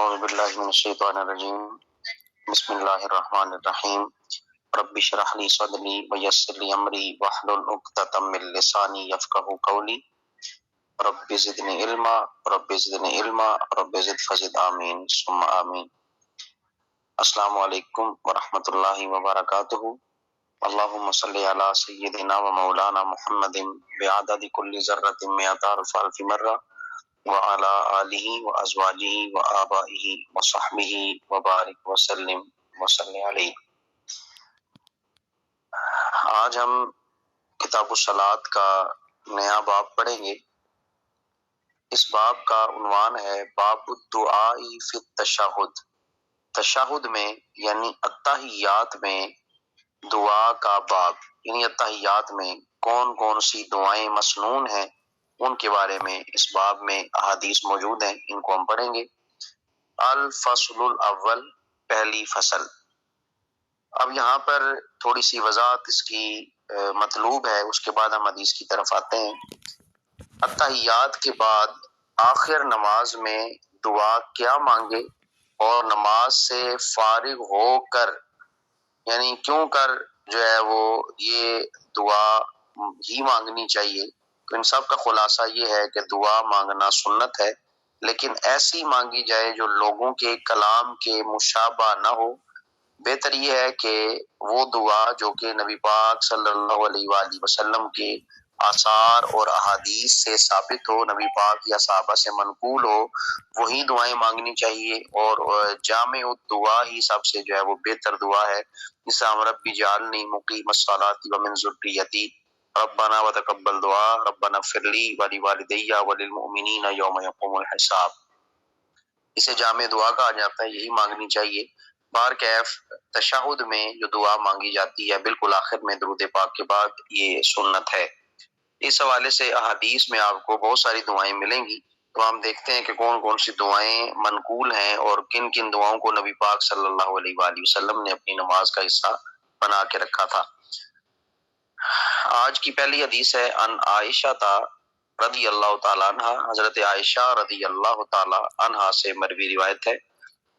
اعوذ باللہ من الشیطان الرجیم بسم اللہ الرحمن الرحیم رب اشرح لی صدری ویسر لی امری واحلل عقدۃ من لسانی یفقہوا قولی رب زدنی علما رب زدنی علما رب زد فزد آمین ثم آمین۔ السلام علیکم ورحمۃ اللہ وبرکاتہ۔ اللہم صلی علی سیدنا و مولانا محمد بعدد کل ذرۃ مئۃ الف الف مرہ وعلی آلہ وازواجہ وآبائہ وصحبہ وبارک وسلم وصلی علیہ۔ آج ہم کتاب الصلاۃ کا نیا باب پڑھیں گے۔ اس باب کا عنوان ہے باب الدعاء فی التشہد۔ تشہد میں یعنی التحیات میں دعا کا باب، یعنی التحیات میں کون کون سی دعائیں مسنون ہیں ان کے بارے میں اس باب میں احادیث موجود ہیں، ان کو ہم پڑھیں گے۔ الفصل الاول، پہلی فصل۔ اب یہاں پر تھوڑی سی وضاحت اس کی مطلوب ہے، اس کے بعد ہم حدیث کی طرف آتے ہیں۔ التحیات کے بعد آخر نماز میں دعا کیا مانگے اور نماز سے فارغ ہو کر یعنی کیوں کر جو ہے وہ یہ دعا ہی مانگنی چاہیے، تو ان سب کا خلاصہ یہ ہے کہ دعا مانگنا سنت ہے، لیکن ایسی مانگی جائے جو لوگوں کے کلام کے مشابہ نہ ہو۔ بہتر یہ ہے کہ وہ دعا جو کہ نبی پاک صلی اللہ علیہ وآلہ وسلم کے آثار اور احادیث سے ثابت ہو، نبی پاک یا صحابہ سے منقول ہو، وہی دعائیں مانگنی چاہیے، اور جامع الدعا ہی سب سے جو ہے وہ بہتر دعا ہے۔ جس طرح رب اجعلنی مقیم الصلاۃ ومن ذریتی ربنا وتقبل دعا ربنا اغفر لی ولوالدی وللمؤمنین یوم یقوم الحساب، اسے جامع دعا کہا جاتا ہے، یہی مانگنی چاہیے۔ بہرکیف تشہد میں جو دعا مانگی جاتی ہے بالکل آخر میں درود پاک کے بعد، یہ سنت ہے۔ اس حوالے سے احادیث میں آپ کو بہت ساری دعائیں ملیں گی، تو ہم دیکھتے ہیں کہ کون کون سی دعائیں منقول ہیں اور کن کن دعاؤں کو نبی پاک صلی اللہ علیہ وآلہ وسلم نے اپنی نماز کا حصہ بنا کے رکھا تھا۔ آج کی پہلی حدیث ہے ان عائشہ رضی اللہ تعالی عنہ، حضرت عائشہ رضی اللہ تعالی عنہ سے مروی روایت ہے،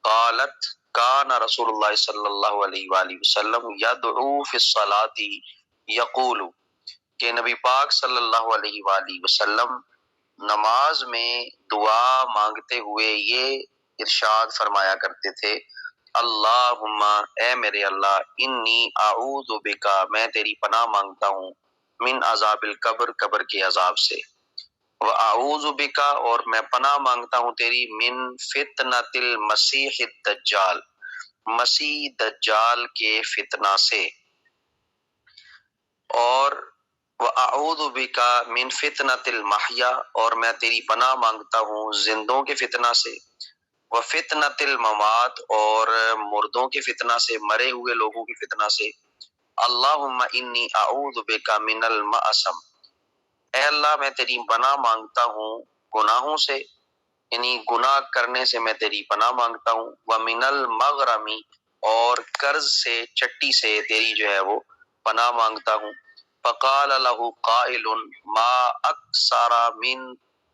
قالت کان رسول اللہ صلی اللہ علیہ وآلہ وسلم یدعو فی الصلاۃ یقول، کہ نبی پاک صلی اللہ علیہ وآلہ وسلم نماز میں دعا مانگتے ہوئے یہ ارشاد فرمایا کرتے تھے، اللہم، اے میرے اللہ، انی اعوذ بکا، میں تیری پناہ مانگتا ہوں، من عذاب القبر، قبر کے عذاب سے، واعوذ بکا، اور میں پناہ مانگتا ہوں تیری، من فتنۃ المسیح الدجال، مسیح دجال کے فتنہ سے، اور وَأَعُوذُ بِكَ مِن فِتْنَةِ الْمَحْيَا، اور میں تیری پناہ مانگتا ہوں زندوں کے فتنہ سے، وَفِتْنَةِ الْمَمَات، اور مردوں کے فتنہ سے، مرے ہوئے لوگوں کے فتنہ سے، اللہم انی اعوذ بک من المأثم، اے اللہ میں تیری پناہ مانگتا ہوں گناہوں سے، یعنی گناہ کرنے سے میں تیری پناہ مانگتا ہوں، وَمِنَ الْمَغْرَمِ، اور قرض سے، چٹی سے تیری جو ہے وہ پناہ مانگتا ہوں۔ فقال له قائل ما اکثر من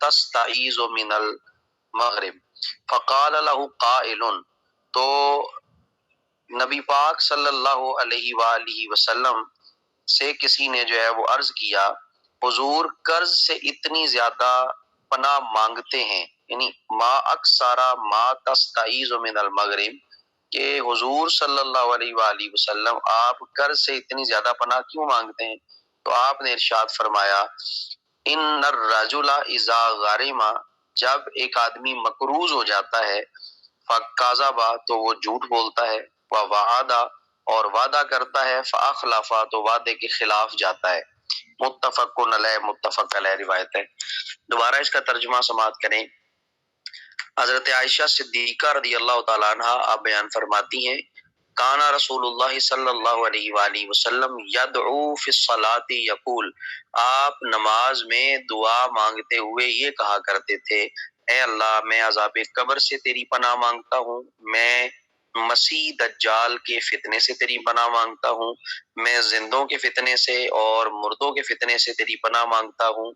تستعیذ من المغرب، فقال له قائل، تو نبی پاک صلی اللہ علیہ وآلہ وسلم سے کسی نے جو ہے وہ عرض کیا، حضور قرض سے اتنی زیادہ پناہ مانگتے ہیں، یعنی ما اکثر ما تستعیذ من المغرب، کہ حضور صلی اللہ علیہ وآلہ وسلم آپ قرض سے اتنی زیادہ پناہ کیوں مانگتے ہیں؟ تو آپ نے ارشاد فرمایا، ان الرجل اذا غرم، جب ایک آدمی مقروض ہو جاتا ہے، فکذب، تو وہ جھوٹ بولتا ہے، ووعد، اور وعدہ کرتا ہے، فاخلف، تو وعدے کے خلاف جاتا ہے۔ متفق علیہ، متفق علیہ روایت ہے۔ دوبارہ اس کا ترجمہ سماعت کریں۔ حضرت عائشہ صدیقہ رضی اللہ تعالیٰ عنہ آپ بیان فرماتی ہیں، کانا رسول اللہ صلی اللہ علیہ وآلہ وسلم یدعو فی الصلاۃ یقول، آپ نماز میں دعا مانگتے ہوئے یہ کہا کرتے تھے، اے اللہ میں عذاب قبر سے تیری پناہ مانگتا ہوں، میں مسیح دجال کے فتنے سے تیری پناہ مانگتا ہوں، میں زندوں کے فتنے سے اور مردوں کے فتنے سے تیری پناہ مانگتا ہوں،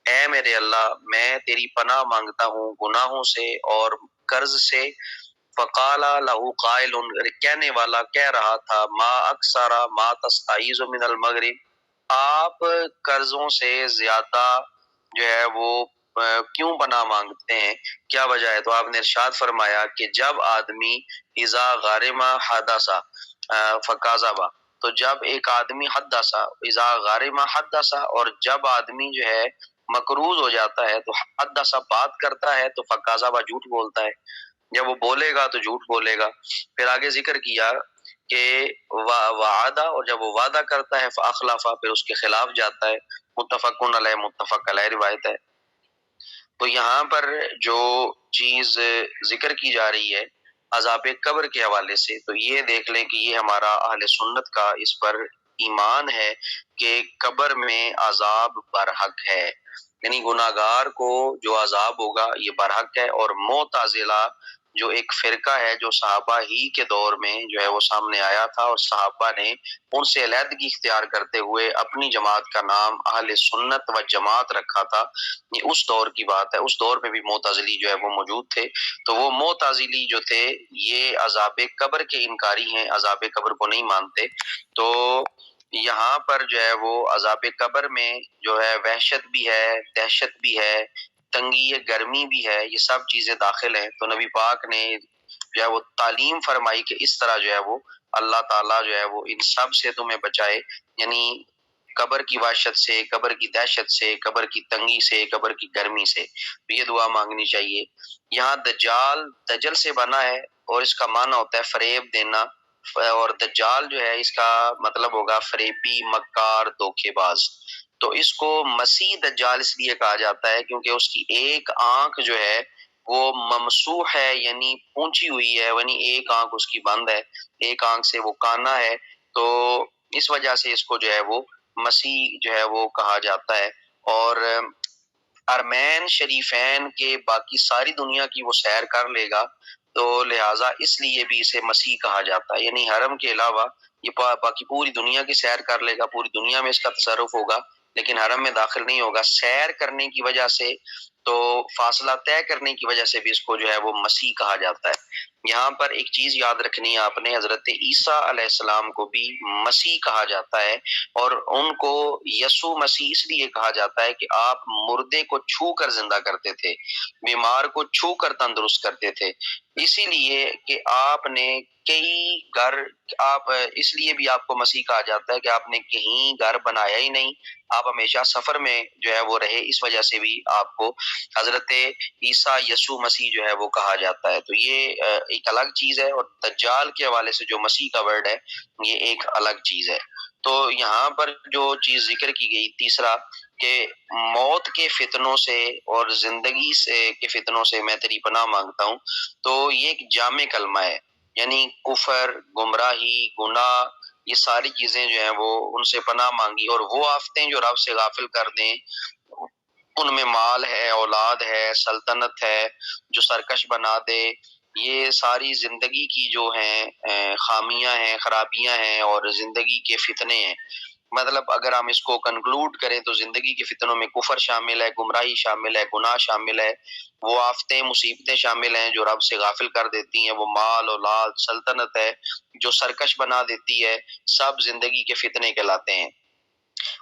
اے میرے اللہ میں تیری پناہ مانگتا ہوں گناہوں سے اور قرض سے، فقال له قائل، کہنے والا کہہ رہا تھا، ما اکثر ما تستعیذ من المغرب، آپ قرضوں سے زیادہ جو ہے وہ کیوں پناہ مانگتے ہیں، کیا وجہ ہے؟ تو آپ نے ارشاد فرمایا کہ جب آدمی اذا غارم حدثا فکاذبا، تو جب ایک آدمی حدثا، اذا غارم حدثا، اور جب آدمی جو ہے مقروض ہو جاتا ہے تو حدثا بات کرتا ہے تو فکاذبا جھوٹ بولتا ہے، جب وہ بولے گا تو جھوٹ بولے گا۔ پھر آگے ذکر کیا کہ وعدہ، اور جب وہ وعدہ کرتا ہے فاخلفا، پھر اس کے خلاف جاتا ہے۔ متفقن علیہ، متفق علیہ روایت ہے۔ تو یہاں پر جو چیز ذکر کی جا رہی ہے عذاب قبر کے حوالے سے، تو یہ دیکھ لیں کہ یہ ہمارا اہل سنت کا اس پر ایمان ہے کہ قبر میں عذاب برحق ہے، یعنی گناہگار کو جو عذاب ہوگا یہ برحق ہے۔ اور معتزلہ جو ایک فرقہ ہے جو صحابہ ہی کے دور میں جو ہے وہ سامنے آیا تھا، اور صحابہ نے ان سے علیحدگی اختیار کرتے ہوئے اپنی جماعت کا نام اہل سنت و جماعت رکھا تھا، یہ اس دور کی بات ہے۔ اس دور میں بھی معتزلی جو ہے وہ موجود تھے، تو وہ معتزلی جو تھے یہ عذاب قبر کے انکاری ہیں، عذاب قبر کو نہیں مانتے۔ تو یہاں پر جو ہے وہ عذاب قبر میں جو ہے وحشت بھی ہے، دہشت بھی ہے، تنگی گرمی بھی ہے، یہ سب چیزیں داخل ہیں۔ تو نبی پاک نے جو ہے وہ تعلیم فرمائی کہ اس طرح جو ہے وہ اللہ تعالیٰ جو ہے وہ ان سب سے تمہیں بچائے، یعنی قبر کی وحشت سے، قبر کی دہشت سے، قبر کی تنگی سے، قبر کی گرمی سے، تو یہ دعا مانگنی چاہیے۔ یہاں دجال دجل سے بنا ہے، اور اس کا معنی ہوتا ہے فریب دینا، اور دجال جو ہے اس کا مطلب ہوگا فریبی، مکار، دھوکے باز۔ تو اس کو مسیح دجال اس لیے کہا جاتا ہے کیونکہ اس کی ایک آنکھ جو ہے وہ ممسوح ہے، یعنی پونچی ہوئی ہے، یعنی ایک آنکھ اس کی بند ہے، ایک آنکھ سے وہ کانا ہے، تو اس وجہ سے اس کو جو ہے وہ مسیح جو ہے وہ کہا جاتا ہے۔ اور ارمین شریفین کے باقی ساری دنیا کی وہ سیر کر لے گا، تو لہٰذا اس لیے بھی اسے مسیح کہا جاتا ہے، یعنی حرم کے علاوہ یہ باقی پوری دنیا کی سیر کر لے گا، پوری دنیا میں اس کا تصرف ہوگا، لیکن حرم میں داخل نہیں ہوگا۔ سیر کرنے کی وجہ سے، تو فاصلہ طے کرنے کی وجہ سے بھی اس کو جو ہے وہ مسیح کہا جاتا ہے۔ یہاں پر ایک چیز یاد رکھنی ہے آپ نے، حضرت عیسیٰ علیہ السلام کو بھی مسیح کہا جاتا ہے، اور ان کو یسوع مسیح اس لیے کہا جاتا ہے کہ آپ مردے کو چھو کر زندہ کرتے تھے، بیمار کو چھو کر تندرست کرتے تھے، اسی لیے کہ آپ نے کئی گھر، آپ اس لیے بھی آپ کو مسیح کہا جاتا ہے کہ آپ نے کہیں گھر بنایا ہی نہیں، آپ ہمیشہ سفر میں جو ہے وہ رہے، اس وجہ سے بھی آپ کو حضرت عیسیٰ یسوع مسیح جو ہے وہ کہا جاتا ہے۔ تو یہ ایک الگ چیز ہے، اور دجال کے حوالے سے جو مسیح کا ورڈ ہے یہ ایک الگ چیز ہے۔ تو یہاں پر جو چیز ذکر کی گئی تیسرا، کہ موت کے فتنوں سے اور زندگی سے کے فتنوں سے میں تیری پناہ مانگتا ہوں، تو یہ ایک جامع کلمہ ہے، یعنی کفر، گمراہی، گناہ، یہ ساری چیزیں جو ہیں وہ ان سے پناہ مانگی، اور وہ آفتیں جو رب سے غافل کر دیں، ان میں مال ہے، اولاد ہے، سلطنت ہے جو سرکش بنا دے، یہ ساری زندگی کی جو ہیں خامیاں ہیں، خرابیاں ہیں، اور زندگی کے فتنے ہیں۔ مطلب اگر ہم اس کو کنکلوڈ کریں تو زندگی کے فتنوں میں کفر شامل ہے، گمراہی شامل ہے، گناہ شامل ہے، وہ آفتیں، مصیبتیں شامل ہیں جو رب سے غافل کر دیتی ہیں، وہ مال، اولاد، سلطنت ہے جو سرکش بنا دیتی ہے، سب زندگی کے فتنے کہلاتے ہیں۔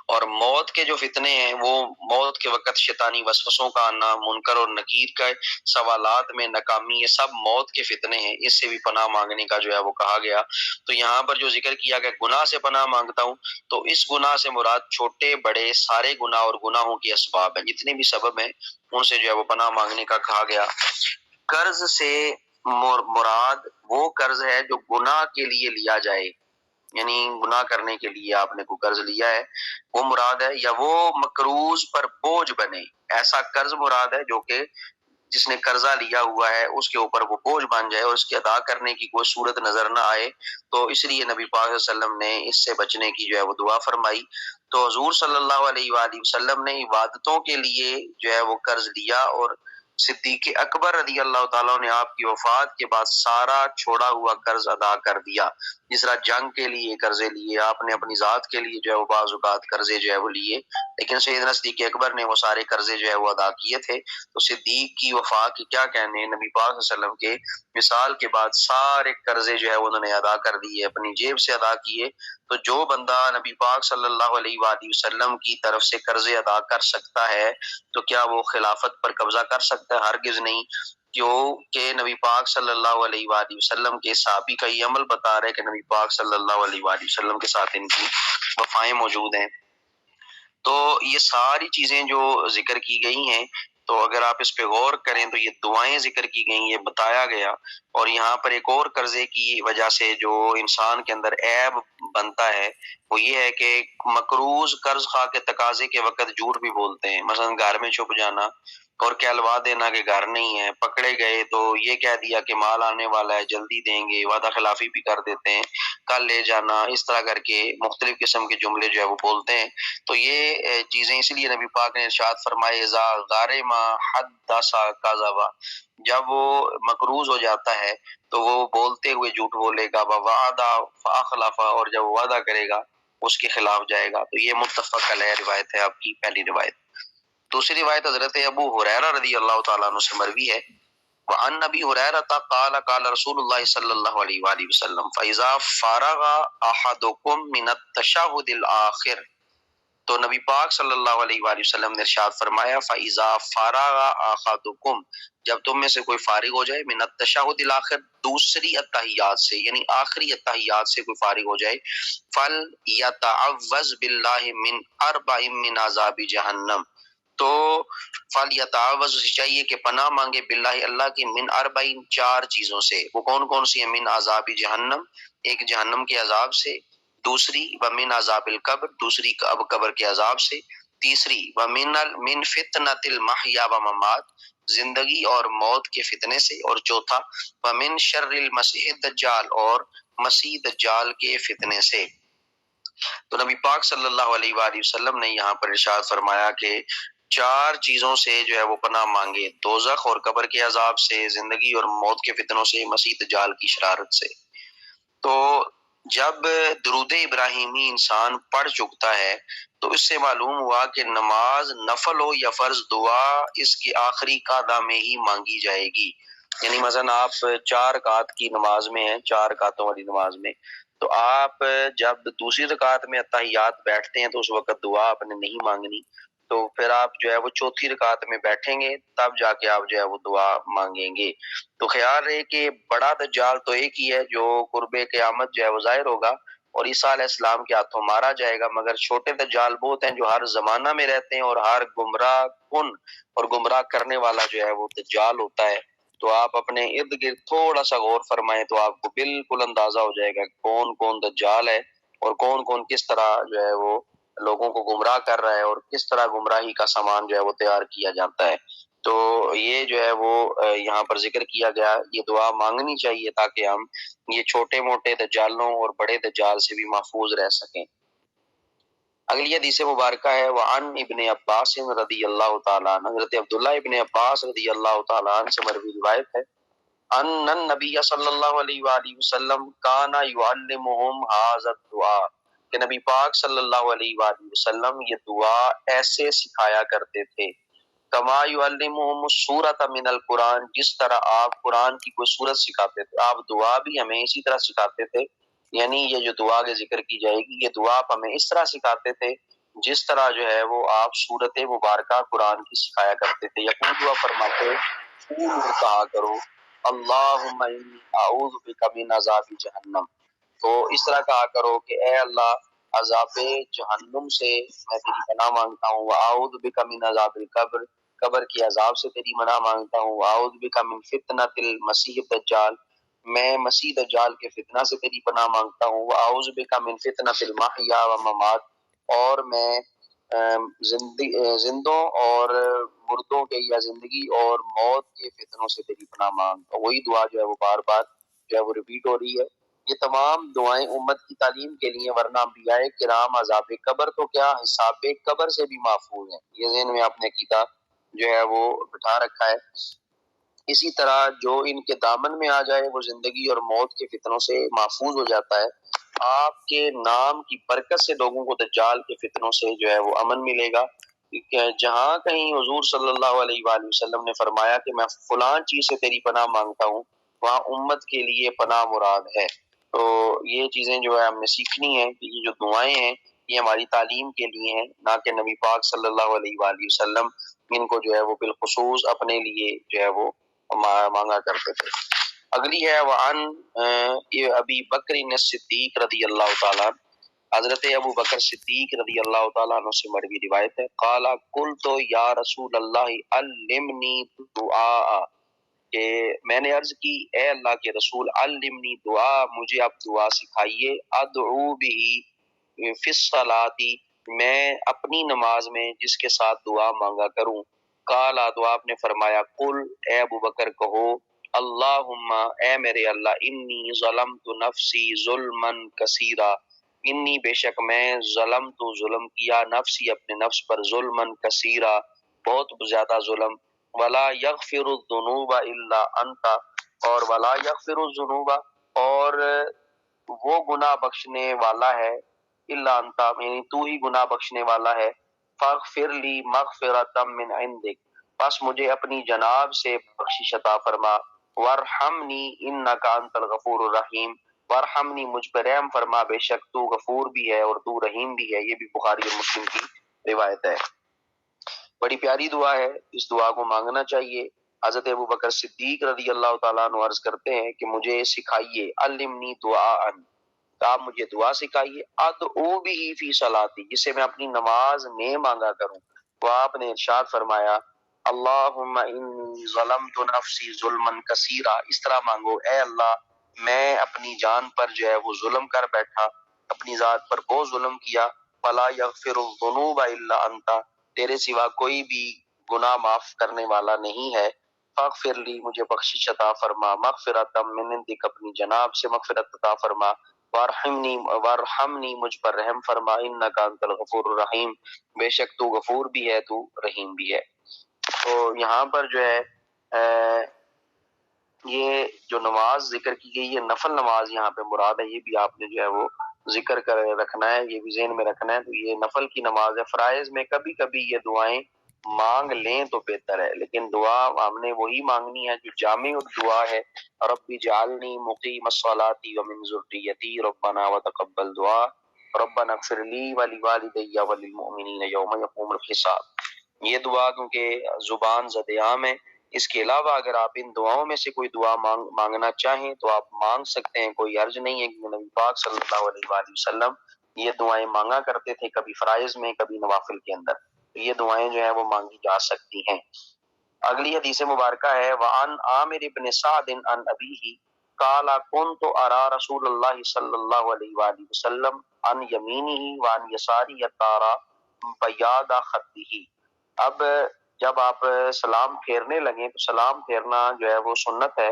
اور موت کے جو فتنے ہیں، وہ موت کے وقت شیطانی وسوسوں کا آنا، منکر اور نکیر کا سوالات میں ناکامی، یہ سب موت کے فتنے ہیں، اس سے بھی پناہ مانگنے کا جو ہے وہ کہا گیا۔ تو یہاں پر جو ذکر کیا گیا گناہ سے پناہ مانگتا ہوں، تو اس گناہ سے مراد چھوٹے بڑے سارے گناہ اور گناہوں کے اسباب ہیں، جتنے بھی سبب ہیں ان سے جو ہے وہ پناہ مانگنے کا کہا گیا۔ قرض سے مراد وہ قرض ہے جو گناہ کے لیے لیا جائے، یعنی گناہ کرنے کے لیے آپ نے کوئی قرض لیا ہے وہ مراد ہے، یا وہ مقروض پر بوجھ بنے، ایسا قرض مراد ہے جو کہ جس نے قرضہ لیا ہوا ہے اس کے اوپر وہ بوجھ بن جائے اور اس کے ادا کرنے کی کوئی صورت نظر نہ آئے، تو اس لیے نبی پاک صلی اللہ علیہ وسلم نے اس سے بچنے کی جو ہے وہ دعا فرمائی۔ تو حضور صلی اللہ علیہ وآلہ وسلم نے عبادتوں کے لیے جو ہے وہ قرض لیا، اور صدیق اکبر رضی اللہ تعالیٰ نے آپ کی وفات کے بعد سارا چھوڑا ہوا قرض ادا کر دیا، جس طرح جنگ کے لیے قرضے لیے، آپ نے اپنی ذات کے لیے جو ہے وہ بعض اوقات قرضے جو ہے وہ لیے، لیکن سیدنا صدیق اکبر نے وہ سارے قرضے جو ہے وہ ادا کیے تھے۔ تو صدیق کی وفا کی کیا کہنے، نبی پاک صلی اللہ علیہ وسلم کے وصال کے بعد سارے قرضے جو ہے وہ انہوں نے ادا کر دیے، اپنی جیب سے ادا کیے۔ تو جو بندہ نبی پاک صلی اللہ علیہ وآلہ وسلم کی طرف سے قرضے ادا کر سکتا ہے تو کیا وہ خلافت پر قبضہ کر سکتا ہے؟ ہرگز نہیں، کیونکہ نبی پاک صلی اللہ علیہ وآلہ وسلم کے صحابی کا یہ عمل بتا رہے کہ نبی پاک صلی اللہ علیہ وآلہ وسلم کے ساتھ ان کی وفائیں موجود ہیں۔ تو یہ ساری چیزیں جو ذکر کی گئی ہیں، تو اگر آپ اس پہ غور کریں تو یہ دعائیں ذکر کی گئی، یہ بتایا گیا۔ اور یہاں پر ایک اور قرضے کی وجہ سے جو انسان کے اندر عیب بنتا ہے وہ یہ ہے کہ مقروض قرض خواہ کے تقاضے کے وقت جھوٹ بھی بولتے ہیں، مثلا گھر میں چھپ جانا اور کہلوا دینا کہ گھر نہیں ہے، پکڑے گئے تو یہ کہہ دیا کہ مال آنے والا ہے جلدی دیں گے، وعدہ خلافی بھی کر دیتے ہیں، کل لے جانا، اس طرح کر کے مختلف قسم کے جملے جو ہے وہ بولتے ہیں۔ تو یہ چیزیں اس لیے نبی پاک نے ارشاد فرمائے اذا غارما حدث کذبا، جب وہ مقروض ہو جاتا ہے تو وہ بولتے ہوئے جھوٹ بولے گا، وعدہ فاخلف، اور جب وہ وعدہ کرے گا اس کے خلاف جائے گا۔ تو یہ متفق علیہ روایت ہے، آپ کی پہلی روایت۔ دوسری روایت حضرت ابو ہریرہ رضی اللہ تعالیٰ عنہ سے مروی ہے، وعن نبی ہریرہ قال قال رسول اللہ صلی اللہ علیہ وآلہ وسلم فإذا فرغ أحدكم من التشہد الآخر، تو نبی پاک صلی اللہ علیہ وآلہ وسلم نے ارشاد فرمایا فإذا فرغ أحدكم، جب تم میں سے کوئی فارغ ہو جائے، من التشہد الآخر، دوسری اتحیات سے، یعنی آخری اتحیات سے کوئی فارغ ہو جائے، فَلْيَتَعَوَّذْ بِاللَّهِ مِنْ أَرْبَعٍ مِّنْ عَذَابِ جہنم، تو فَلْيَتَعَوَّذ، چاہیے کہ پناہ مانگے، باللہ اللہ کی، من اربعین، چار چیزوں سے۔ وہ کون کون سی ہیں؟ من عذاب جہنم، ایک جہنم کے عذاب سے، دوسری ومن عذاب القبر، دوسری اب قبر کے عذاب سے، تیسری من فتنۃ المحیا و ممات، زندگی اور موت کے فتنے سے، اور چوتھا ومن شر المسیح الدجال، اور مسیح دجال کے فتنے سے۔ تو نبی پاک صلی اللہ علیہ وآلہ وسلم نے یہاں پر ارشاد فرمایا کہ چار چیزوں سے جو ہے وہ پناہ مانگے، دوزخ اور قبر کے عذاب سے، زندگی اور موت کے فتنوں سے، مسیح دجال کی شرارت سے۔ تو جب درود ابراہیمی انسان پڑھ چکتا ہے تو اس سے معلوم ہوا کہ نماز نفل ہو یا فرض، دعا اس کی آخری قعدہ میں ہی مانگی جائے گی۔ یعنی مثلا آپ 4 رکعت کی نماز میں ہیں، 4 رکعتوں والی نماز میں، تو آپ جب دوسری رکعت میں اتحیات بیٹھتے ہیں تو اس وقت دعا آپ نے نہیں مانگنی، تو پھر آپ جو ہے وہ چوتھی رکعت میں بیٹھیں گے، تب جا کے آپ جو ہے وہ دعا مانگیں گے۔ تو خیال رہے کہ بڑا دجال تو ایک ہی ہے جو قرب قیامت جو ہے وہ ظاہر ہوگا اور عیسیٰ علیہ السلام کے ہاتھوں مارا جائے گا، مگر چھوٹے دجال بہت ہیں جو ہر زمانہ میں رہتے ہیں اور ہر گمراہ کن اور گمراہ کرنے والا جو ہے وہ دجال ہوتا ہے۔ تو آپ اپنے ارد گرد تھوڑا سا غور فرمائیں تو آپ کو بالکل اندازہ ہو جائے گا کہ کون کون دجال ہے اور کون کون کس طرح جو ہے وہ لوگوں کو گمراہ کر رہا ہے اور کس طرح گمراہی کا سامان جو ہے وہ تیار کیا جاتا ہے۔ تو یہ جو ہے وہ یہاں پر ذکر کیا گیا، یہ دعا مانگنی چاہیے تاکہ ہم یہ چھوٹے موٹے دجالوں اور بڑے دجال سے بھی محفوظ رہ سکیں۔ اگلی حدیث مبارکہ ہے وعن ابن عباس رضی اللہ تعالیٰ عنہ، حضرت عبداللہ ابن عباس رضی اللہ تعالیٰ عنہ سے مروی روایت ہے، ان النبی صلی اللہ علیہ وآلہ وسلم کانا یعلمہم ھذا الدعاء، کہ نبی پاک صلی اللہ علیہ وآلہ وسلم یہ دعا ایسے سکھایا کرتے تھے، کما یعلمہم السورۃ من القرآن، جس طرح آپ قرآن کی کوئی سورت سکھاتے تھے، آپ دعا بھی ہمیں اسی طرح سکھاتے تھے، یعنی یہ جو دعا کے ذکر کی جائے گی یہ دعا آپ ہمیں اس طرح سکھاتے تھے جس طرح جو ہے وہ آپ سورت مبارکہ قرآن کی سکھایا کرتے تھے۔ یقول دعا فرماتے، کہا کرو اللہم انی اعوذ بک من عذاب جہنم، تو اس طرح کہا کرو کہ اے اللہ عذاب جہنم سے میں تیری پناہ مانگتا ہوں، واعوذ بک من عذاب القبر، قبر کی عذاب سے تیری پناہ مانگتا ہوں، واعوذ بک من فتنۃ المسیح الدجال، میں مسیح دجال کے فتنہ سے تیری پناہ مانگتا ہوں، واعوذ بک من فتنۃ المحیا والممات، اور میں زندوں اور مردوں کے یا زندگی اور موت کے فتنوں سے تیری پناہ مانگتا ہوں۔ وہی دعا جو ہے وہ بار بار جو ہے وہ ریپیٹ ہو رہی ہے۔ یہ تمام دعائیں امت کی تعلیم کے لیے، ورنہ انبیاء کرام عذاب قبر تو کیا حساب قبر سے بھی محفوظ ہیں۔ یہ ذہن میں آپ نے عقیدہ جو ہے وہ بٹھا رکھا ہے۔ اسی طرح جو ان کے دامن میں آ جائے وہ زندگی اور موت کے فتنوں سے محفوظ ہو جاتا ہے۔ آپ کے نام کی برکت سے لوگوں کو دجال کے فتنوں سے جو ہے وہ امن ملے گا۔ جہاں کہیں حضور صلی اللہ علیہ وآلہ وسلم نے فرمایا کہ میں فلاں چیز سے تیری پناہ مانگتا ہوں، وہاں امت کے لیے پناہ مراد ہے۔ تو یہ چیزیں جو ہے ہم نے سیکھنی ہے کہ یہ جو دعائیں ہیں یہ ہماری تعلیم کے لیے ہیں، نہ کہ نبی پاک صلی اللہ علیہ وآلہ وسلم ان کو جو ہے وہ بالخصوص اپنے لیے جو ہے وہ مانگا کرتے تھے۔ اگلی ہے وعن ابی بکر صدیق رضی اللہ تعالیٰ، حضرت ابو بکر صدیق رضی اللہ تعالیٰ عنہ سے مروی روایت ہے، قال قلت یا رسول اللہ علمنی دعاء، کہ میں نے عرض کی اے اللہ کے رسول علمنی دعا، مجھے آپ دعا سکھائیے، ادعو بھی فی الصلاۃ، میں اپنی نماز میں جس کے ساتھ دعا مانگا کروں۔ قال، تو آپ نے فرمایا قل، اے ابو بکر کہو، اللہم، اے میرے اللہ، انی ظلمت نفسی ظلما کثیرا، انی بے شک میں ظلم کیا نفسی اپنے نفس پر ظلما کثیرا، بہت زیادہ ظلم، ولا یغفر الذنوب الا انت، اور ولا یغفر الذنوب، اور وہ گناہ بخشنے والا ہے، الا انت، یعنی تو ہی گناہ بخشنے والا ہے، فاغفر لی مغفرۃ من عندک، بس مجھے اپنی جناب سے بخشش عطا فرما، وارحمنی انک انت الغفور الرحیم، وارحمنی، مجھ پر رحم فرما، بے شک تو غفور بھی ہے اور تو رحیم بھی ہے۔ یہ بھی بخاری اور مسلم کی روایت ہے۔ بڑی پیاری دعا ہے، اس دعا کو مانگنا چاہیے۔ حضرت ابو بکر صدیق رضی اللہ تعالیٰ عنہ عرض کرتے ہیں کہ مجھے سکھائیے، علمنی دعاء، آپ مجھے دعا سکھائیے، ادعو بھی فی صلاتی، جسے میں اپنی نماز میں مانگا کروں۔ تو آپ نے ارشاد فرمایا اللہم انی ظلمت نفسی ظلما کثیرا، اس طرح مانگو، اے اللہ میں اپنی جان پر جو ہے وہ ظلم کر بیٹھا، اپنی ذات پر بہت ظلم کیا، ولا یغفر الذنوب الا انت، تیرے سوا کوئی بھی گناہ معاف کرنے والا نہیں ہے، فاغفر لی، مجھے بخشش عطا فرما، مغفرۃ من عندک، اپنی جناب سے مغفرت عطا فرما، وارحمنی، مجھ پر رحم فرما، انک انت الغفور الرحیم، بے شک تو غفور بھی ہے تو رحیم بھی ہے۔ تو یہاں پر جو ہے یہ جو نماز ذکر کی گئی ہے نفل نماز یہاں پہ مراد ہے، یہ بھی آپ نے جو ہے وہ ذکر کر رکھنا ہے، یہ بھی ذہن میں رکھنا ہے۔ تو یہ نفل کی نماز ہے، فرائض میں کبھی کبھی یہ دعائیں مانگ لیں تو بہتر ہے، لیکن دعا ہم نے وہی مانگنی ہے جو جامع الدعا ہے، رب اجعلنی مقیم الصلاۃ ومن ذریتی ربنا وتقبل دعا، ربنا اغفر لی ولوالدی وللمؤمنین یوم یقوم الحساب۔ یہ دعا کیونکہ زبان زد عام ہے، اس کے علاوہ اگر آپ ان دعاؤں میں سے کوئی دعا مانگنا چاہیں تو آپ مانگ سکتے ہیں، کوئی حرج نہیں ہے، کیونکہ نبی پاک صلی اللہ علیہ وآلہ وسلم یہ دعائیں مانگا کرتے تھے، کبھی فرائض میں کبھی نوافل کے اندر، تو یہ دعائیں جو ہیں وہ مانگی جا سکتی ہیں۔ اگلی حدیث مبارکہ ہے وعن عامر بن سعد عن ابیہ قال كنت ارى رسول اللہ صلی اللہ علیہ وآلہ وسلم عن یمینہ وعن یسارہ تارا بیاض خدہ۔ اب جب آپ سلام پھیرنے لگیں تو سلام پھیرنا جو ہے وہ سنت ہے،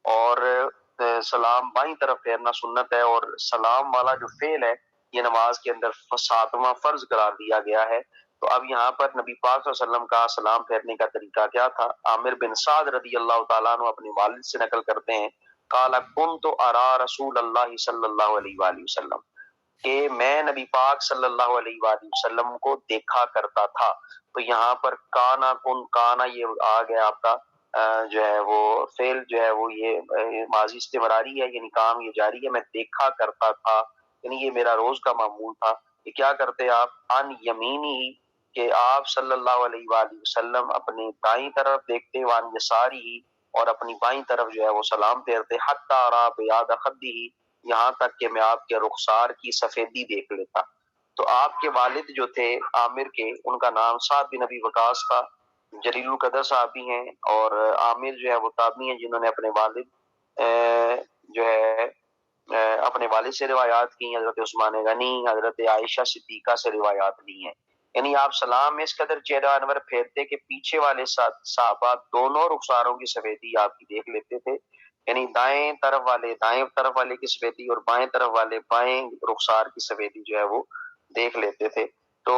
اور سلام بائیں طرف پھیرنا سنت ہے، اور سلام والا جو فعل ہے یہ نماز کے اندر 7واں فرض قرار دیا گیا ہے۔ تو اب یہاں پر نبی پاک صلی اللہ علیہ وسلم کا سلام پھیرنے کا طریقہ کیا تھا؟ عامر بن سعد رضی اللہ تعالیٰ عنہ اپنے والد سے نقل کرتے ہیں، قال كنت ارى رسول اللہ صلی اللہ علیہ وآلہ وسلم، کہ میں نبی پاک صلی اللہ علیہ وآلہ وسلم کو دیکھا کرتا تھا۔ تو یہاں پر کانا کن، کانا یہ آ گیا آپ کا جو ہے وہ فعل جو ہے وہ یہ ماضی استمراری ہے، یعنی کام یہ جاری ہے، میں دیکھا کرتا تھا، یعنی یہ میرا روز کا معمول تھا کہ کیا کرتے آپ، ان یمینی، کہ آپ صلی اللہ علیہ وآلہ وسلم اپنے دائیں طرف دیکھتے، وان یساری، اور اپنی بائیں طرف جو ہے وہ سلام پھیرتے، حتی ارى بیاض خدہ، یہاں تک کہ میں آپ کے رخسار کی سفیدی دیکھ لیتا۔ تو آپ کے والد جو تھے عامر کے، ان کا نام سعد بن ابی وقاص تھا، جلیل القدر صحابی ہیں، اور عامر جو ہے وہ تابعی ہیں جنہوں نے اپنے والد جو ہے اپنے والد سے روایات کی، حضرت عثمان غنی، حضرت عائشہ صدیقہ سے روایات لی ہیں۔ یعنی آپ سلام میں اس قدر چہرہ انور پھیرتے کہ پیچھے والے صحابہ دونوں رخساروں کی سفیدی آپ کی دیکھ لیتے تھے، یعنی دائیں طرف والے کی سفیدی اور بائیں طرف والے بائیں رخسار کی سفیدی جو ہے وہ دیکھ لیتے تھے۔ تو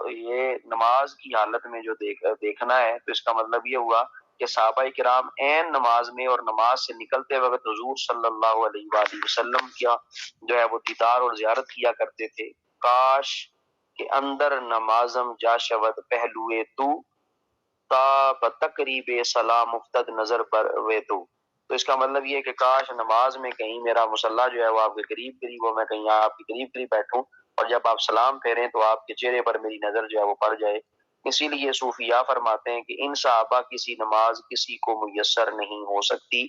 یہ نماز کی حالت میں جو دیکھنا ہے، تو اس کا مطلب یہ ہوا کہ صحابہ کرام عین نماز میں اور نماز سے نکلتے وقت حضور صلی اللہ علیہ وآلہ وسلم کیا جو ہے وہ دیدار اور زیارت کیا کرتے تھے۔ کاش کہ اندر نمازم جا شود پہلوئے تو تا بتقریب سلام مفتد نظر بروے تو اس کا مطلب یہ ہے کہ کاش نماز میں کہیں میرا مصلی جو ہے وہ آپ کے قریب قریب ہو، میں کہیں آپ کے قریب قریب بیٹھوں اور جب آپ سلام پھیریں تو آپ کے چہرے پر میری نظر جو ہے وہ پڑ جائے۔ اسی لیے صوفیاء فرماتے ہیں کہ ان صحابہ کسی نماز کسی کو میسر نہیں ہو سکتی،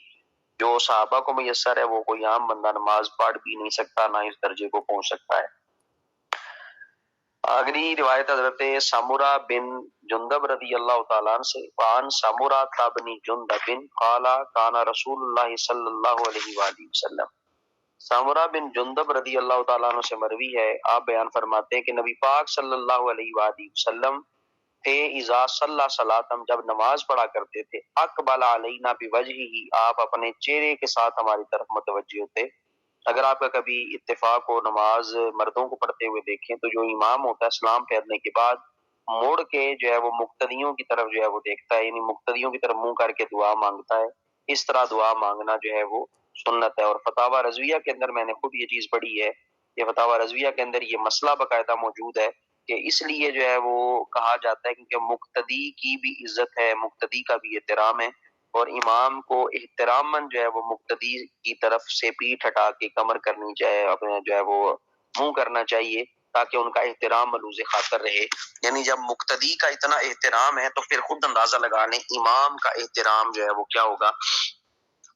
جو صحابہ کو میسر ہے وہ کوئی عام بندہ نماز پڑھ بھی نہیں سکتا، نہ اس درجے کو پہنچ سکتا ہے۔ اگلی روایت حضرت سمورہ بن جندب رضی اللہ تعالیٰ عنہ سے، وعن سمورہ بن جندب قال کان رسول اللہ صلی اللہ علیہ وآلہ وسلم، سمورہ بن جندب رضی اللہ تعالیٰ عنہ سے مروی ہے، آپ بیان فرماتے ہیں کہ نبی پاک صلی اللہ علیہ وآلہ وسلم تھے اذا صلی صلاتم، جب نماز پڑھا کرتے تھے، اقبل علینا بوجہہ، آپ اپنے چہرے کے ساتھ ہماری طرف متوجہ ہوتے۔ اگر آپ کا کبھی اتفاق ہو نماز مردوں کو پڑھتے ہوئے دیکھیں تو جو امام ہوتا ہے سلام پھیرنے کے بعد مڑ کے جو ہے وہ مقتدیوں کی طرف جو ہے وہ دیکھتا ہے، یعنی مقتدیوں کی طرف منہ کر کے دعا مانگتا ہے۔ اس طرح دعا مانگنا جو ہے وہ سنت ہے، اور فتاوی رضویہ کے اندر میں نے خود یہ چیز پڑھی ہے، یہ فتاوی رضویہ کے اندر یہ مسئلہ باقاعدہ موجود ہے کہ اس لیے جو ہے وہ کہا جاتا ہے کیونکہ مقتدی کی بھی عزت ہے، مقتدی کا بھی احترام ہے، اور امام کو احتراماً جو ہے وہ مقتدی کی طرف سے پیٹھ ہٹا کے کمر کرنی چاہیے، اپنے جو ہے وہ منہ کرنا چاہیے تاکہ ان کا احترام ملوز خاطر رہے۔ یعنی جب مقتدی کا اتنا احترام ہے تو پھر خود اندازہ لگا لیں امام کا احترام جو ہے وہ کیا ہوگا۔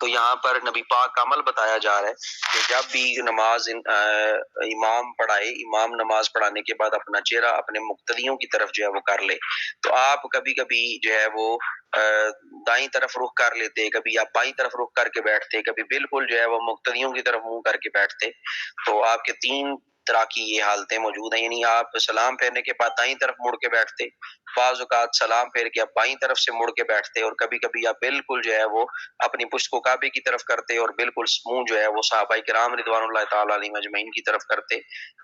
تو یہاں پر نبی پاک کا عمل بتایا جا رہا ہے کہ جب بھی نماز امام پڑھائے، امام نماز پڑھانے کے بعد اپنا چہرہ اپنے مقتدیوں کی طرف جو ہے وہ کر لے، تو آپ کبھی کبھی جو ہے وہ دائیں طرف رخ کر لیتے، کبھی آپ بائیں طرف رخ کر کے بیٹھتے، کبھی بالکل جو ہے وہ مقتدیوں کی طرف منہ کر کے بیٹھتے۔ تو آپ کے تین طرح کی یہ حالتیں موجود ہیں، یعنی آپ سلام پھیرنے کے بعد دائیں طرف مڑ کے بیٹھتے، بعض اوقات سلام پھیر کے آپ بائیں طرف سے مڑ کے بیٹھتے، اور کبھی کبھی آپ بالکل جو ہے وہ اپنی پشت کو کعبے کی طرف کرتے اور بالکل منہ جو ہے وہ صحابہ کرام رضوان اللہ تعالی علیہم اجمعین کی طرف کرتے۔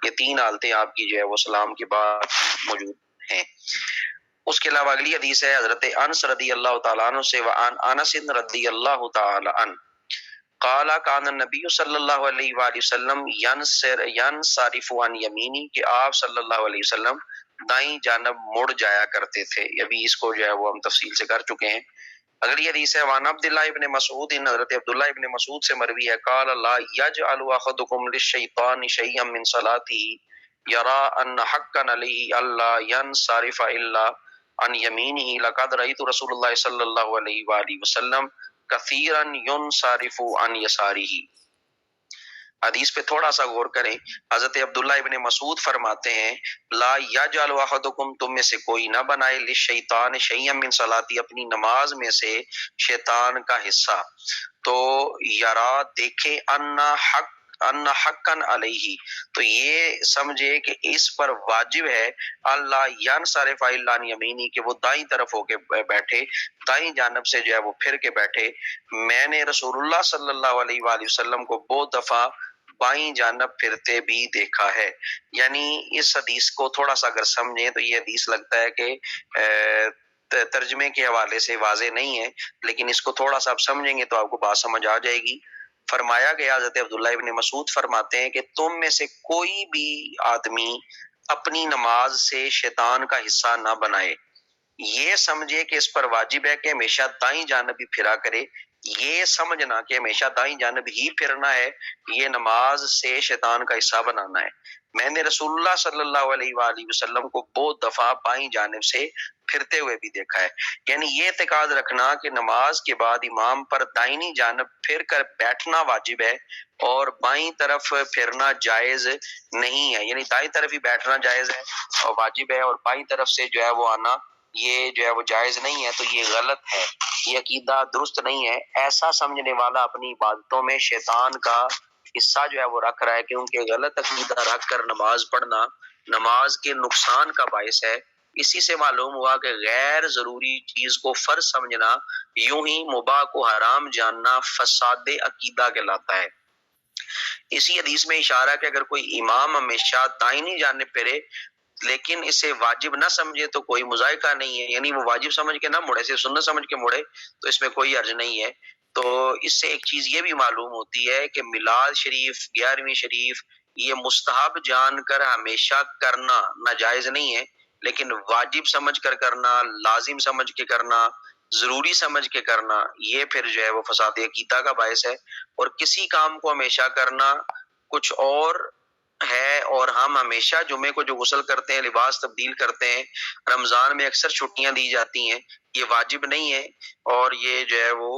یہ تین حالتیں آپ کی جو ہے وہ سلام کے بعد موجود ہیں۔ اس کے علاوہ اگلی حدیث ہے حضرت انس رضی اللہ تعالیٰ عنہ سے، وعن انس رضی اللہ تعالیٰ عنہ قال کان النبی صلی اللہ علیہ وآلہ وسلم ینصرف عن یمینی، کہ آپ صلی اللہ علیہ وسلم دائیں جانب مڑ جایا کرتے تھے۔ ابھی اس کو جو ہے وہ ہم تفصیل سے کر چکے ہیں۔ اگلی حدیث ہے وعن عبداللہ ابن مسعود، حضرت عبداللہ ابن مسعود سے مروی ہے، قال لا یجعل احدکم للشیطان شیئا من صلاته یرى ان حقا علیہ الا ینصرف الا عن یمینہ لقد رأیت رسول اللہ صلی اللہ علیہ وآلہ وسلم کثیرا ینصرف عن یسارہ۔ حدیث پہ تھوڑا سا غور کریں۔ حضرت عبداللہ ابن مسعود فرماتے ہیں لا یجعل احدکم، تم میں سے کوئی نہ بنائے للشیطان شیئا من صلاتی، اپنی نماز میں سے شیطان کا حصہ، تو یرا دیکھے ان حقا علیہ، تو یہ سمجھے کہ اس پر واجب ہے اللہ ینصرف الا عن یمینی، کہ وہ دائیں طرف ہو کے بیٹھے، دائیں جانب سے جو ہے وہ پھر کے بیٹھے۔ میں نے رسول اللہ صلی اللہ علیہ وآلہ وسلم کو بہت دفعہ بائیں جانب پھرتے بھی دیکھا ہے۔ یعنی اس حدیث کو تھوڑا سا اگر سمجھیں تو یہ حدیث لگتا ہے کہ ترجمے کے حوالے سے واضح نہیں ہے، لیکن اس کو تھوڑا سا آپ سمجھیں گے تو آپ کو بات سمجھ آ جائے گی۔ فرمایا گیا، حضرت عبداللہ ابن مسعود فرماتے ہیں کہ تم میں سے کوئی بھی آدمی اپنی نماز سے شیطان کا حصہ نہ بنائے، یہ سمجھے کہ اس پر واجب ہے کہ ہمیشہ دائیں جانب ہی پھرا کرے۔ یہ سمجھنا کہ ہمیشہ دائیں جانب ہی پھرنا ہے، یہ نماز سے شیطان کا حصہ بنانا ہے۔ میں نے رسول اللہ صلی اللہ علیہ وآلہ وسلم کو بہت دفعہ بائیں جانب سے پھرتے ہوئے بھی دیکھا ہے۔ یعنی یہ اعتقاد رکھنا کہ نماز کے بعد امام پر دائنی جانب پھر کر بیٹھنا واجب ہے اور بائیں طرف پھرنا جائز نہیں ہے، یعنی دائیں طرف ہی بیٹھنا جائز ہے اور واجب ہے، اور بائیں طرف سے جو ہے وہ آنا یہ جو ہے وہ جائز نہیں ہے، تو یہ غلط ہے، یہ عقیدہ درست نہیں ہے۔ ایسا سمجھنے والا اپنی عبادتوں میں شیطان کا حصہ جو ہے وہ رکھ رہا ہے، کیونکہ غلط عقیدہ رکھ کر نماز پڑھنا نماز کے نقصان کا باعث ہے۔ اسی سے معلوم ہوا کہ غیر ضروری چیز کو فرض سمجھنا، یوں ہی مباح کو حرام جاننا فساد عقیدہ کہلاتا ہے۔ اسی حدیث میں اشارہ کہ اگر کوئی امام ہمیشہ دائنی جانب پھرے لیکن اسے واجب نہ سمجھے تو کوئی مذائقہ نہیں ہے، یعنی وہ واجب سمجھ کے نہ مڑے، صرف سنت سمجھ کے مڑے تو اس میں کوئی حرج نہیں ہے۔ تو اس سے ایک چیز یہ بھی معلوم ہوتی ہے کہ میلاد شریف، 11ویں شریف، یہ مستحب جان کر ہمیشہ کرنا ناجائز نہیں ہے، لیکن واجب سمجھ کر کرنا، لازم سمجھ کے کرنا، ضروری سمجھ کے کرنا، یہ پھر جو ہے وہ فساد عقیدہ کا باعث ہے۔ اور کسی کام کو ہمیشہ کرنا کچھ اور ہے، اور ہم ہمیشہ جمعے کو جو غسل کرتے ہیں، لباس تبدیل کرتے ہیں، رمضان میں اکثر چھٹیاں دی جاتی ہیں، یہ واجب نہیں ہے، اور یہ جو ہے وہ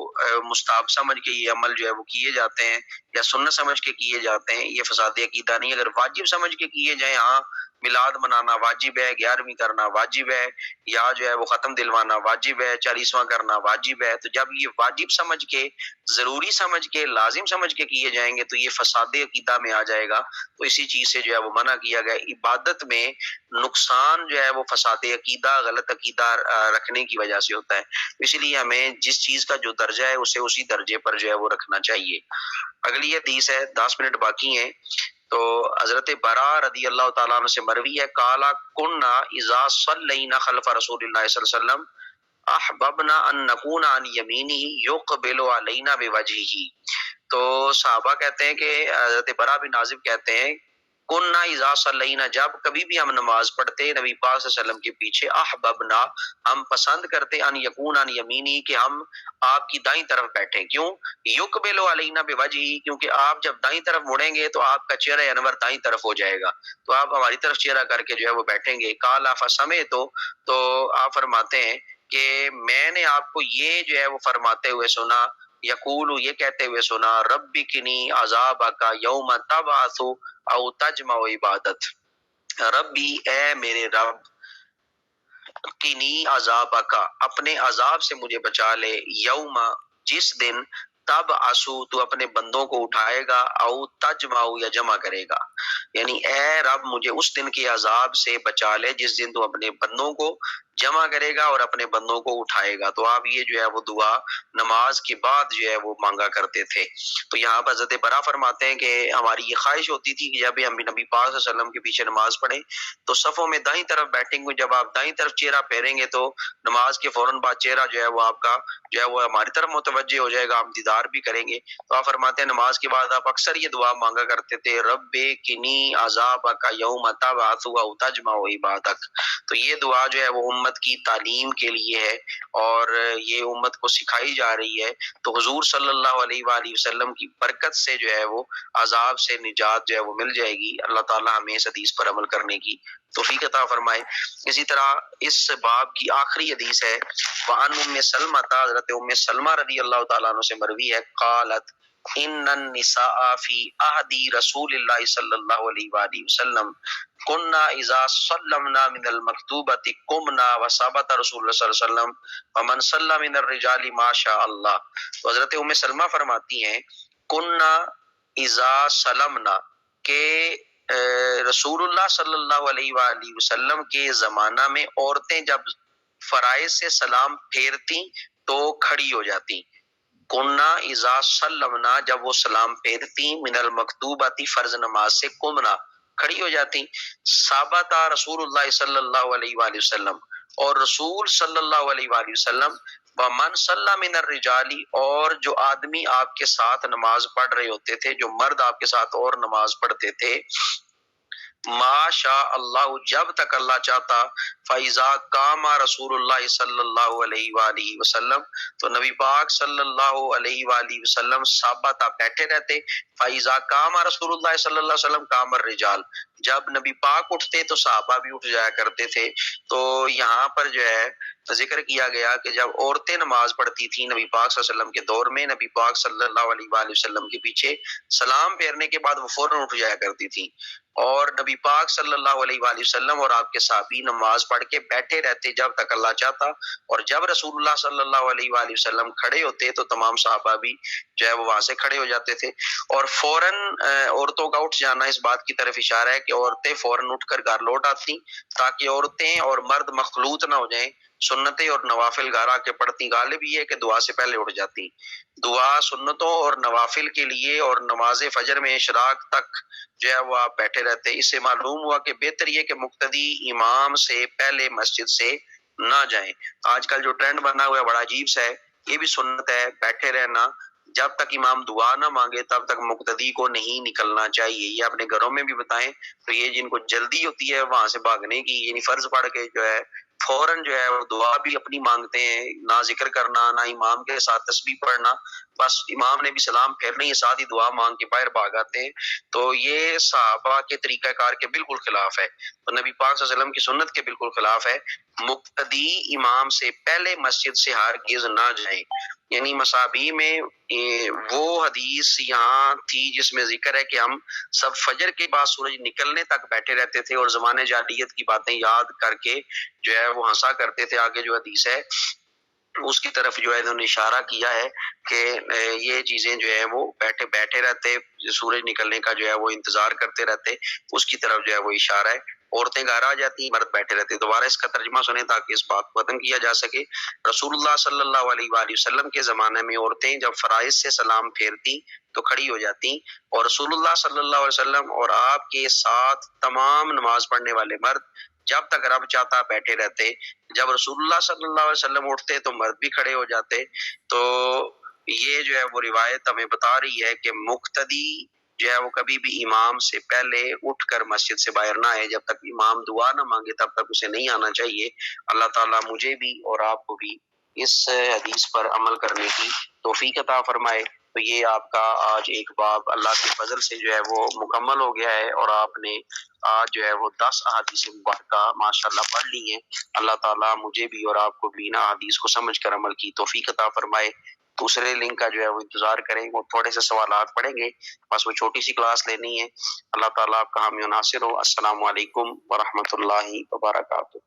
مستحب سمجھ کے یہ عمل جو ہے وہ کیے جاتے ہیں یا سنت سمجھ کے کیے جاتے ہیں، یہ فساد عقیدہ نہیں ہے۔ اگر واجب سمجھ کے کیے جائیں، ہاں میلاد منانا واجب ہے، 11ویں کرنا واجب ہے، یا جو ہے وہ ختم دلوانا واجب ہے، 40واں کرنا واجب ہے، تو جب یہ واجب سمجھ کے، ضروری سمجھ کے، لازم سمجھ کے کیے جائیں گے تو یہ فساد عقیدہ میں آ جائے گا۔ تو اسی چیز سے جو ہے وہ منع کیا گیا۔ عبادت میں نقصان جو ہے وہ فساد عقیدہ، غلط عقیدہ رکھنے کی وجہ سے ہوتا ہے، اس لیے ہمیں جس چیز کا جو درجہ ہے اسے اسی درجے پر جو ہے وہ رکھنا چاہیے۔ اگلی حدیث ہے، 10 منٹ باقی ہیں، تو حضرت برا رضی اللہ تعالیٰ عنہ سے مروی ہے، قالا کننا اذا صلینا خلف رسول اللہ صلی اللہ علیہ وسلم احببنا ان نکون عن یمینہ یقبل علینا بوجہہ۔ تو صحابہ کہتے ہیں کہ حضرت برا بن عازب کہتے ہیں، کننا اذا صلینا، جب کبھی بھی ہم نماز پڑھتے نبی پاک صلی اللہ علیہ وسلم کے پیچھے، احببنا، ہم پسند کرتے، ان یکون عن یمینی، کہ ہم آپ کی دائیں طرف بیٹھیں۔ کیوں؟ یقبل علینا بوجہہ، کیونکہ آپ جب دائیں طرف مڑیں گے تو آپ کا چہرہ انور دائیں طرف ہو جائے گا، تو آپ ہماری طرف چہرہ کر کے جو ہے وہ بیٹھیں گے۔ قال فسمعت، تو آپ فرماتے ہیں کہ میں نے آپ کو یہ جو ہے وہ فرماتے ہوئے سنا، یقول، یہ کہتے ہوئے سنا، رب کنی عذابک یوم تبعث او تجمع عبادت، ربی، اے میرے رب، کنی عذابک، اپنے عذاب سے مجھے بچا لے، یوم، جس دن، تب آسو، تو اپنے بندوں کو اٹھائے گا، او تجمع، یا جمع کرے گا، یعنی اے رب مجھے اس دن کے عذاب سے بچا لے جس دن تو اپنے بندوں کو جمع کرے گا اور اپنے بندوں کو اٹھائے گا۔ تو آپ یہ جو ہے وہ دعا نماز کے بعد جو ہے وہ مانگا کرتے تھے۔ تو یہاں پر حضرت برا فرماتے ہیں کہ ہماری یہ خواہش ہوتی تھی کہ جب ہم نبی پاک صلی اللہ علیہ وسلم کے پیچھے نماز پڑھیں تو صفوں میں دائیں طرف بیٹھیں گے، جب آپ دائیں طرف چہرہ پھیریں گے تو نماز کے فوراً بعد چہرہ جو ہے وہ آپ کا جو ہے وہ ہماری طرف متوجہ ہو جائے گا، ہم دیدار بھی کریں گے۔ تو آپ فرماتے ہیں نماز کے بعد آپ اکثر یہ دعا مانگا کرتے تھے، رب کنی عذابک یوم تبعث او تجمع عبادک۔ تو یہ دعا جو ہے وہ امت کی تعلیم کے لیے ہے اور یہ امت کو سکھائی جا رہی ہے، تو حضور صلی اللہ علیہ وآلہ وسلم کی برکت سے جو ہے وہ عذاب سے نجات جو ہے وہ مل جائے گی۔ اللہ تعالیٰ ہمیں اس حدیث پر عمل کرنے کی توفیق عطا فرمائے۔ اسی طرح اس باب کی آخری حدیث ہے، وعن ام سلمہ، حضرت ام سلمہ رضی اللہ تعالیٰ عنہ سے مروی ہے، قالت ان النساء فی عہد رسول اللہ صلی اللہ علیہ وآلہ وسلم کننا اذا سلمنا من المکتوبۃ قمنا وثبت رسول اللہ صلی اللہ علیہ وسلم ومن صلی من الرجال ما شاء اللہ۔ تو حضرت ام سلمہ فرماتی ہیں، کننا اذا سلمنا، کہ رسول اللہ صلی اللہ علیہ وآلہ وسلم کے زمانہ میں عورتیں جب فرائض سے سلام پھیرتی تو کھڑی ہو جاتی۔ کننا اذا سلمنا، جب وہ سلام پھیرتی، من المکتوبۃ، فرض نماز سے، قمنا، کھڑی ہو جاتی۔ ثابت رسول اللہ صلی اللہ علیہ وآلہ وسلم، اور رسول صلی اللہ علیہ وآلہ وسلم، ومن صلی من الرجال، اور جو آدمی آپ کے ساتھ نماز پڑھ رہے ہوتے تھے، جو مرد آپ کے ساتھ اور نماز پڑھتے تھے، ما شاء اللہ، جب تک اللہ چاہتا، فَإِذَا قَامَ رسول اللہ صلی اللہ علیہ وآلہ وسلم، تو نبی پاک صلی اللہ علیہ وآلہ وسلم ثابت، بیٹھے رہتے، فَإِذَا قَامَ رسول اللہ صلی اللہ علیہ وسلم قام الرجال، جب نبی پاک اٹھتے تو صحابہ بھی اٹھ جایا کرتے تھے۔ تو یہاں پر جو ہے ذکر کیا گیا کہ جب عورتیں نماز پڑھتی تھیں نبی پاک صلی اللہ علیہ وسلم کے دور میں، نبی پاک صلی اللہ علیہ وآلہ وسلم کے پیچھے سلام پھیرنے کے بعد وہ فوراً اٹھ جایا کرتی تھیں، اور نبی پاک صلی اللہ علیہ وآلہ وسلم اور آپ کے صحابی نماز پڑھ کے بیٹھے رہتے جب تک اللہ چاہتا، اور جب رسول اللہ صلی اللہ علیہ وآلہ وسلم کھڑے ہوتے تو تمام صحابہ بھی جو ہے وہ وہاں سے کھڑے ہو جاتے تھے۔ اور فوراً عورتوں کا اٹھ جانا اس بات کی طرف اشارہ ہے کہ عورتیں فوراً اٹھ کر گھر لوٹ آتی، تاکہ عورتیں اور مرد مخلوط نہ ہو جائیں، سنتیں اور نوافل گھر آ کے پڑھتی، غالب یہ ہے کہ دعا سے پہلے اٹھ جاتی۔ دعا سنتوں اور نوافل کے لیے اور نماز فجر میں اشراق تک جو ہے وہ آپ بیٹھے رہتے۔ اس سے معلوم ہوا کہ بہتر یہ کہ مقتدی امام سے پہلے مسجد سے نہ جائیں۔ آج کل جو ٹرینڈ بنا ہوا ہے بڑا عجیب سا ہے، یہ بھی سنت ہے بیٹھے رہنا، جب تک امام دعا نہ مانگے تب تک مقتدی کو نہیں نکلنا چاہیے۔ یہ اپنے گھروں میں بھی بتائیں، تو یہ جن کو جلدی ہوتی ہے وہاں سے بھاگنے کی، یعنی فرض پڑھ کے جو ہے فوراً جو ہے وہ دعا بھی اپنی مانگتے ہیں، نہ ذکر کرنا نہ امام کے ساتھ تسبیح پڑھنا، بس امام نے بھی سلام پھیرنا ہی ساتھ ہی دعا مانگ کے باہر بھاگ آتے ہیں۔ تو یہ صحابہ کے طریقہ کار کے بالکل خلاف ہے، تو نبی پاک صلی اللہ علیہ وسلم کی سنت کے بالکل خلاف ہے۔ مقتدی امام سے پہلے مسجد سے ہرگز نہ جائیں۔ یعنی مصابیح میں وہ حدیث یہاں تھی جس میں ذکر ہے کہ ہم سب فجر کے بعد سورج نکلنے تک بیٹھے رہتے تھے اور زمانے جاہلیت کی باتیں یاد کر کے جو ہے وہ ہنسا کرتے تھے۔ آگے جو حدیث ہے اس کی طرف جو ہے انہوں نے اشارہ کیا ہے کہ یہ چیزیں جو ہے وہ بیٹھے رہتے، سورج نکلنے کا جو ہے وہ انتظار کرتے رہتے، اس کی طرف جو ہے وہ اشارہ ہے۔ عورتیں گھر آ جاتی، مرد بیٹھے رہتے۔ دوبارہ اس کا ترجمہ سنیں تاکہ اس بات کو ختم کیا جا سکے۔ رسول اللہ صلی اللہ علیہ وآلہ وسلم کے زمانے میں عورتیں جب فرائض سے سلام پھیرتی تو کھڑی ہو جاتی، اور رسول اللہ صلی اللہ علیہ وسلم اور آپ کے ساتھ تمام نماز پڑھنے والے مرد جب تک رب چاہتا بیٹھے رہتے۔ جب رسول اللہ صلی اللہ علیہ وسلم اٹھتے تو مرد بھی کھڑے ہو جاتے۔ تو یہ جو ہے وہ روایت ہمیں بتا رہی ہے کہ مقتدی جو ہے وہ کبھی بھی امام سے پہلے اٹھ کر مسجد سے باہر نہ آئے، جب تک امام دعا نہ مانگے تب تک اسے نہیں آنا چاہیے۔ اللہ تعالیٰ مجھے بھی اور آپ کو بھی اس حدیث پر عمل کرنے کی توفیق عطا فرمائے۔ تو یہ آپ کا آج ایک باب اللہ کے فضل سے جو ہے وہ مکمل ہو گیا ہے، اور آپ نے آج جو ہے وہ 10 احادیث مبارکہ ماشاءاللہ پڑھ لی ہیں۔ اللہ تعالیٰ مجھے بھی اور آپ کو بھی ان احادیث کو سمجھ کر عمل کی توفیق عطا فرمائے۔ دوسرے لنک کا جو ہے وہ انتظار کریں، وہ تھوڑے سے سوالات پڑھیں گے، بس وہ چھوٹی سی کلاس لینی ہے۔ اللہ تعالیٰ آپ کا حامی و ناصر ہو۔ السلام علیکم ورحمۃ اللہ وبرکاتہ۔